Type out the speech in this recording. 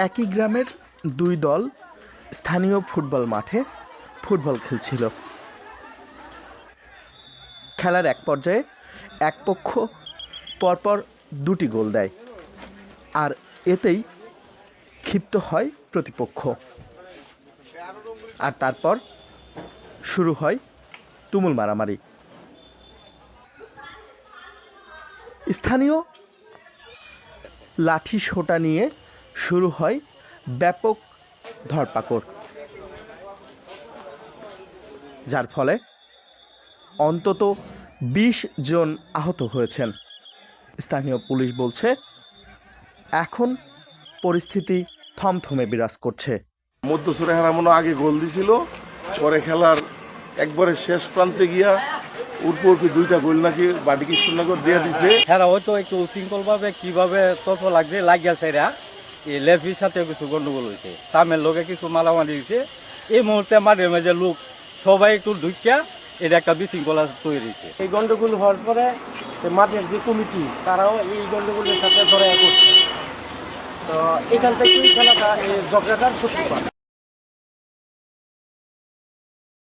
একই গ্রামের দুই দল স্থানীয় ফুটবল মাঠে ফুটবল খেলছিল। খেলার এক পর্যায়ে এক পক্ষ পরপর দুটি গোল দেয়, আর এতেই ক্ষিপ্ত হয় প্রতিপক্ষ। আর তারপর শুরু হয় তুমুল মারামারি। স্থানীয় লাঠি সোঁটা নিয়ে শুরু হয় ব্যাপক ধরপাকড়, যার ফলে অন্তত ২০ জন আহত হয়েছেন। স্থানীয় পুলিশ বলছে এখন পরিস্থিতি থমথমে বিরাজ করছে। মধ্যসুরে হারামনো আগে গোল দিছিল, পরে খেলার একবারে শেষ প্রান্তে গিয়া উর্পি দুইটা গোল নাকি বাড়ি কৃষ্ণনগর দিয়ে দিছে। হ্যাঁ, হয়তো একটু উশৃঙ্খল ভাবে কিভাবে তর্ক লাগছে লাগিয়েছে এরা, এই লেফির সাথে কিছু গন্ডগোল হয়েছে, সামের লোকে কিছু মালামালি হয়েছে। এই মুহূর্তে মাঠের মাঝে লোক সবাই একটু ঢুকিয়া এটা একটা বিশৃঙ্খলা তৈরি হয়েছে। এই গন্ডগোল হওয়ার পরে মাঠের যে কমিটি তারাও এই গন্ডগোলের সাথে ধরে করছে। তো এখান থেকে খেলাটা এই ঝগড়াটার সূত্রপাত।